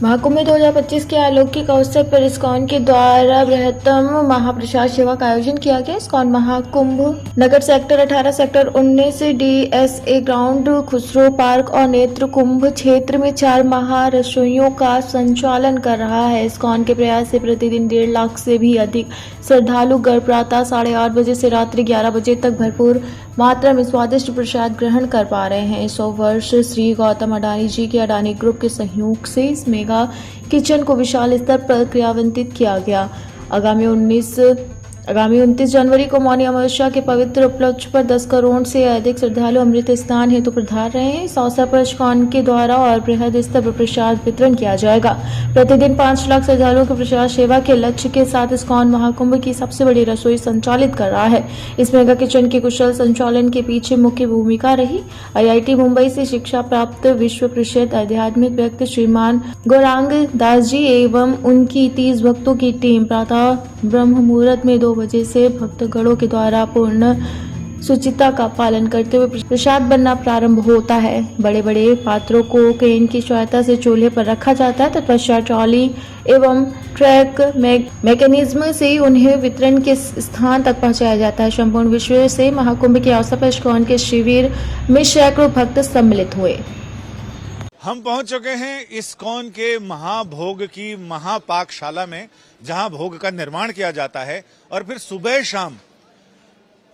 महाकुंभ 2025 के अलौकिक अवसर पर इस्कॉन के द्वारा बृहत्तम महाप्रसाद सेवा का आयोजन किया गया। ISKCON Mahakumbh Nagar sector 18, sector 19, DSA ground, Khusro park और नेत्र कुंभ क्षेत्र में 4 महारसोइयों का संचालन कर रहा है। इस्कॉन के प्रयास से प्रतिदिन 1.5 लाख से भी अधिक श्रद्धालु गर्भ प्रातः 8:30 बजे से रात्रि 11 बजे तक भरपूर मात्रा में स्वादिष्ट प्रसाद ग्रहण कर पा रहे हैं। 100 वर्ष श्री गौतम अडानी जी के अडानी ग्रुप के सहयोग से इस मेगा किचन को विशाल स्तर पर क्रियान्वित किया गया। आगामी 29 जनवरी को मौनी अमावस्या के पवित्र उपलक्ष्य पर 10 करोड़ से अधिक श्रद्धालु अमृत स्नान हेतु पधार रहे हैं। इस अवसर पर इस्कॉन के द्वारा और बृहद स्तर पर प्रसाद वितरण किया जाएगा। प्रतिदिन 5 लाख श्रद्धालुओं की प्रसाद सेवा के लक्ष्य के साथ इस्कॉन महाकुंभ की सबसे बड़ी रसोई संचालित कर रहा है। इस मेगा किचन के कुशल संचालन के पीछे मुख्य भूमिका रही IIT मुंबई से शिक्षा प्राप्त विश्व प्रसिद्ध आध्यात्मिक व्यक्ति श्रीमान गौरांग दास जी एवं उनकी 30 भक्तों की टीम। प्रातः ब्रह्म मुहूर्त में 2 बजे से भक्तगणों के द्वारा पूर्ण शुचिता का पालन करते हुए प्रसाद बनना प्रारंभ होता है। बड़े बड़े पात्रों को क्रेन की सहायता से चूल्हे पर रखा जाता है। तत्पश्चात ट्रॉली एवं ट्रैक मैकेनिज्म से उन्हें वितरण के स्थान तक पहुंचाया जाता है। संपूर्ण विश्व से महाकुंभ के अवसर पर इस्कॉन के शिविर में सैकड़ों भक्त सम्मिलित हुए। हम पहुंच चुके हैं इस्कॉन के महाभोग की महापाकशाला में, जहां भोग का निर्माण किया जाता है और फिर सुबह शाम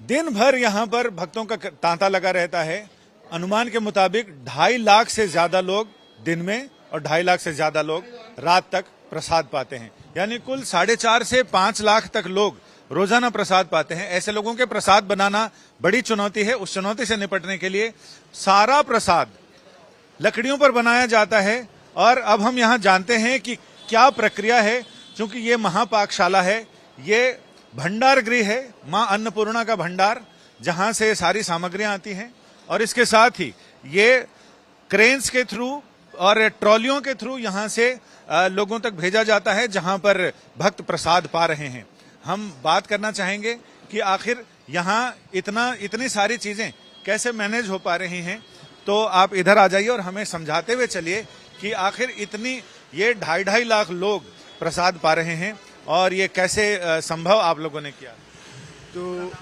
दिन भर यहां पर भक्तों का तांता लगा रहता है। अनुमान के मुताबिक 2.5 लाख से ज्यादा लोग दिन में और 2.5 लाख से ज्यादा लोग रात तक प्रसाद पाते हैं। यानी कुल 4.5 से 5 लाख तक लोग रोजाना प्रसाद पाते हैं। ऐसे लोगों के प्रसाद बनाना बड़ी चुनौती है। उस चुनौती से निपटने के लिए सारा प्रसाद लकड़ियों पर बनाया जाता है। और अब हम यहाँ जानते हैं कि क्या प्रक्रिया है। क्योंकि ये महापाकशाला है, ये भंडार गृह है, माँ अन्नपूर्णा का भंडार, जहां से सारी सामग्रियां आती हैं। और इसके साथ ही ये क्रेन्स के थ्रू और ट्रॉलियों के थ्रू यहां से लोगों तक भेजा जाता है, जहां पर भक्त प्रसाद पा रहे हैं। हम बात करना चाहेंगे कि आखिर यहाँ इतनी सारी चीजें कैसे मैनेज हो पा रही हैं। तो आप इधर आ जाइए और हमें समझाते हुए चलिए कि आखिर ये 2.5 लाख लोग प्रसाद पा रहे हैं और ये कैसे संभव आप लोगों ने किया। तो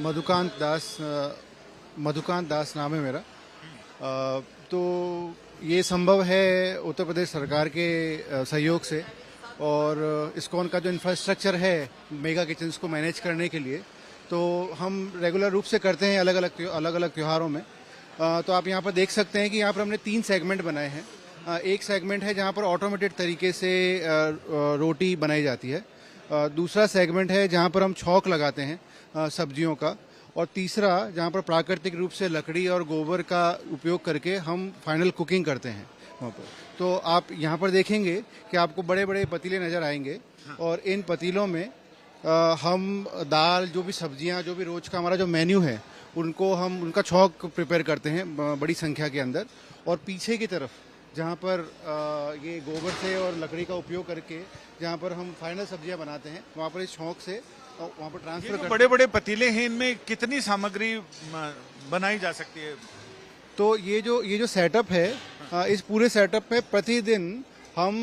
मधुकांत दास नाम है मेरा। तो ये संभव है उत्तर प्रदेश सरकार के सहयोग से, और इस्कॉन का जो इंफ्रास्ट्रक्चर है मेगा किचन्स को मैनेज करने के लिए, तो हम रेगुलर रूप से करते हैं अलग अलग त्योहारों में। तो आप यहाँ पर देख सकते हैं कि यहाँ पर हमने 3 सेगमेंट बनाए हैं। एक सेगमेंट है जहाँ पर ऑटोमेटेड तरीके से रोटी बनाई जाती है। दूसरा सेगमेंट है जहाँ पर हम छौंक लगाते हैं सब्जियों का। और तीसरा जहाँ पर प्राकृतिक रूप से लकड़ी और गोबर का उपयोग करके हम फाइनल कुकिंग करते हैं वहाँ पर। तो आप यहाँ पर देखेंगे कि आपको बड़े बड़े पतीले नज़र आएंगे, और इन पतीलों में हम दाल, जो भी सब्जियाँ, जो भी रोज का हमारा जो मेन्यू है, उनका छौंक प्रिपेयर करते हैं बड़ी संख्या के अंदर। और पीछे की तरफ जहाँ पर ये गोबर से और लकड़ी का उपयोग करके जहाँ पर हम फाइनल सब्जियां बनाते हैं, वहाँ पर इस छौंक से वहाँ पर ट्रांसफर करते हैं। बड़े बड़े पतीले हैं, इनमें कितनी सामग्री बनाई जा सकती है? तो ये जो सेटअप है, इस पूरे सेटअप में प्रतिदिन हम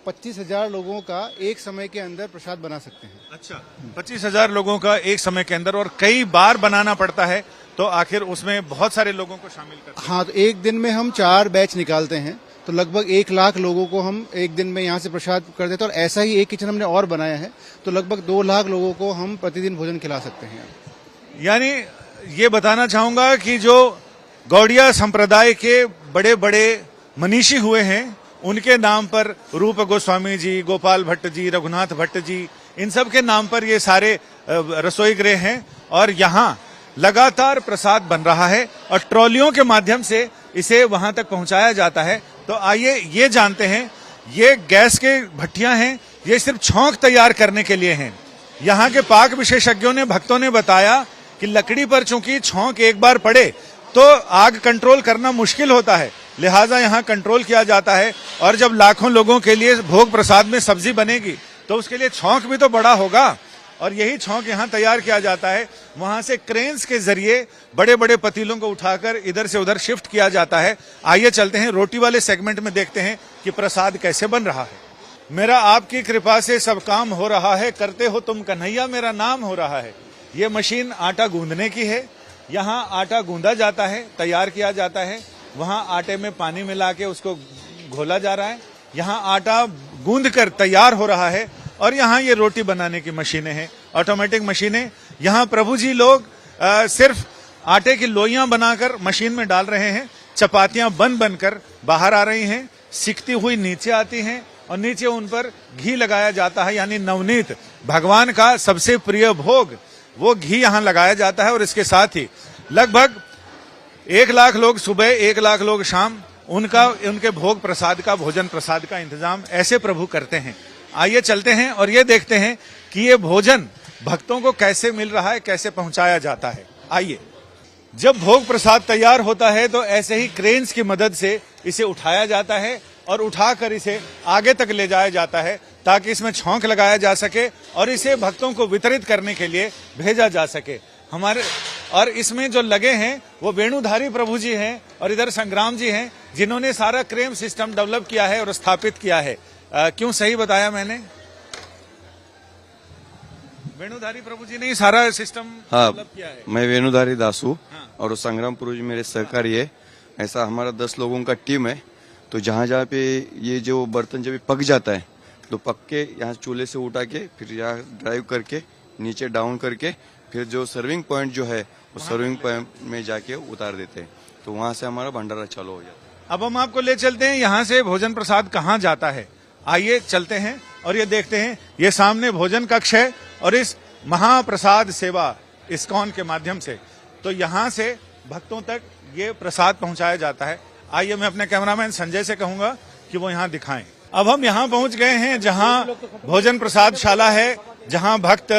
25,000 लोगों का एक समय के अंदर प्रसाद बना सकते हैं। अच्छा, 25,000 लोगों का एक समय के अंदर, और कई बार बनाना पड़ता है, तो आखिर उसमें बहुत सारे लोगों को शामिल करते हैं। हाँ, तो एक दिन में हम 4 बैच निकालते हैं, तो लगभग 1 लाख लोगों को हम एक दिन में यहाँ से प्रसाद कर देते हैं। और ऐसा ही एक किचन हमने और बनाया है, तो लगभग 2 लाख लोगों को हम प्रतिदिन भोजन खिला सकते हैं। यानी ये बताना चाहूंगा कि जो गौड़िया संप्रदाय के बड़े बड़े मनीषी हुए हैं, उनके नाम पर रूप गोस्वामी जी, गोपाल भट्ट जी, रघुनाथ भट्ट जी, इन सब के नाम पर ये सारे रसोई गृह हैं। और यहाँ लगातार प्रसाद बन रहा है और ट्रॉलियों के माध्यम से इसे वहां तक पहुंचाया जाता है। तो आइए ये जानते हैं, ये गैस के भट्टियां हैं, ये सिर्फ छौंक तैयार करने के लिए हैं। यहाँ के पाक विशेषज्ञों ने, भक्तों ने बताया कि लकड़ी पर चूंकि छौंक एक बार पड़े तो आग कंट्रोल करना मुश्किल होता है, लिहाजा यहाँ कंट्रोल किया जाता है। और जब लाखों लोगों के लिए भोग प्रसाद में सब्जी बनेगी तो उसके लिए छौंक भी तो बड़ा होगा। और यही छौंक यहाँ तैयार किया जाता है। वहां से क्रेन्स के जरिए बड़े बड़े पतीलों को उठाकर इधर से उधर शिफ्ट किया जाता है। आइए चलते हैं रोटी वाले सेगमेंट में, देखते हैं कि प्रसाद कैसे बन रहा है। मेरा आपकी कृपा से सब काम हो रहा है, करते हो तुम कन्हैया मेरा नाम हो रहा है। ये मशीन आटा गूंदने की है। यहाँ आटा गूंदा जाता है, तैयार किया जाता है। वहाँ आटे में पानी मिला के उसको घोला जा रहा है। यहाँ आटा गूंद कर तैयार हो रहा है और यहाँ ये रोटी बनाने की मशीनें हैं, ऑटोमेटिक मशीनें। यहाँ प्रभु जी लोग सिर्फ आटे की लोइयां बनाकर मशीन में डाल रहे हैं। चपातियां बन बनकर बाहर आ रही हैं, सिकती हुई नीचे आती हैं और नीचे उन पर घी लगाया जाता है, यानी नवनीत भगवान का सबसे प्रिय भोग, वो घी यहाँ लगाया जाता है। और इसके साथ ही लगभग 1 लाख लोग सुबह, 1 लाख लोग शाम उनके भोग प्रसाद का, भोजन प्रसाद का इंतजाम ऐसे प्रभु करते हैं। आइए चलते हैं और ये देखते हैं कि ये भोजन भक्तों को कैसे मिल रहा है, कैसे पहुंचाया जाता है। आइए, जब भोग प्रसाद तैयार होता है तो ऐसे ही क्रेन्स की मदद से इसे उठाया जाता है और उठाकर इसे आगे तक ले जाया जाता है ताकि इसमें छौंक लगाया जा सके और इसे भक्तों को वितरित करने के लिए भेजा जा सके। और इसमें जो लगे हैं वो वेणुधारी प्रभु जी हैं और इधर संग्राम जी हैं, जिन्होंने सारा क्रेम सिस्टम डेवलप किया है और स्थापित किया है। क्यों सही बताया मैंने? वेणुधारी प्रभु जी ने ही सारा सिस्टम डेवलप किया है। मैं वेणुधारी दास हूँ और संग्राम प्रभु जी मेरे सहकारी है। ऐसा हमारा 10 लोगों का टीम है। तो जहाँ जहाँ पे ये जो बर्तन जब पक जाता है तो पक के यहाँ चूल्हे से उठा के फिर यहाँ ड्राइव करके नीचे डाउन करके फिर जो सर्विंग पॉइंट जो है वो सर्विंग पॉइंट में जाके उतार देते हैं। तो वहाँ से हमारा भंडारा चालू हो जाता है। अब हम आपको ले चलते हैं यहाँ से भोजन प्रसाद कहाँ जाता है। आइए चलते हैं और ये देखते हैं। ये सामने भोजन कक्ष है और इस महाप्रसाद सेवा इस्कॉन के माध्यम से तो यहाँ से भक्तों तक ये प्रसाद पहुंचाया जाता है। आइए, मैं अपने कैमरामैन संजय से कहूंगा कि वो यहाँ दिखाएं। अब हम यहाँ पहुंच गए हैं जहाँ भोजन प्रसाद शाला है, जहाँ भक्त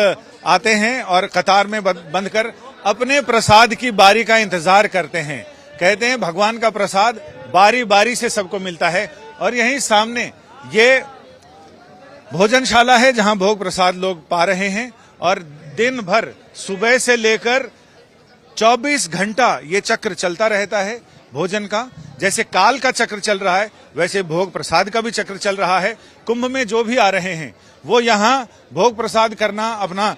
आते हैं और कतार में बंधकर अपने प्रसाद की बारी का इंतजार करते हैं। कहते हैं भगवान का प्रसाद बारी बारी से सबको मिलता है। और यहीं सामने ये भोजनशाला है जहां भोग प्रसाद लोग पा रहे हैं और दिन भर सुबह से लेकर 24 घंटा ये चक्र चलता रहता है भोजन का। जैसे काल का चक्र चल रहा है वैसे भोग प्रसाद का भी चक्र चल रहा है। कुंभ में जो भी आ रहे हैं वो यहाँ भोग प्रसाद करना अपना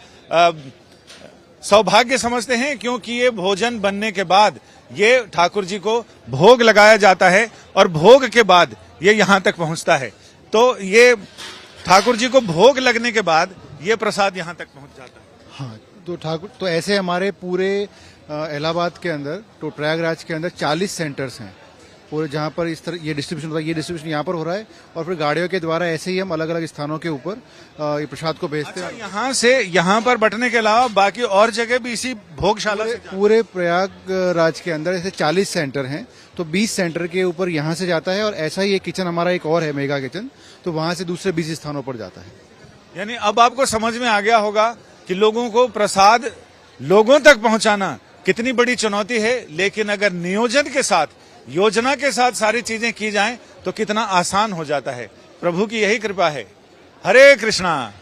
सौभाग्य समझते हैं, क्योंकि ये भोजन बनने के बाद ये ठाकुर जी को भोग लगाया जाता है और भोग के बाद ये यहाँ तक पहुँचता है। तो ये ठाकुर जी को भोग लगने के बाद ये प्रसाद यहाँ तक पहुँच जाता है। हाँ, तो ऐसे हमारे पूरे इलाहाबाद के अंदर, तो प्रयागराज के अंदर 40 सेंटर्स हैं पूरे, जहाँ पर इस तरह ये डिस्ट्रीब्यूशन होता है। ये डिस्ट्रीब्यूशन यहाँ पर हो रहा है और फिर गाड़ियों के द्वारा ऐसे ही हम अलग अलग स्थानों के ऊपर ये प्रसाद को भेजते हैं। यहाँ से यहाँ पर बंटने के अलावा बाकी और जगह भी इसी भोगशाला से पूरे प्रयागराज के अंदर ऐसे 40 सेंटर हैं, तो 20 सेंटर के ऊपर यहाँ से जाता है और ऐसा ही एक किचन हमारा एक और है, मेगा किचन, तो वहाँ से दूसरे 20 स्थानों पर जाता है। यानी अब आपको समझ में आ गया होगा कि लोगों को प्रसाद लोगों तक पहुंचाना कितनी बड़ी चुनौती है, लेकिन अगर नियोजन के साथ, योजना के साथ सारी चीजें की जाएं तो कितना आसान हो जाता है। प्रभु की यही कृपा है। हरे कृष्णा।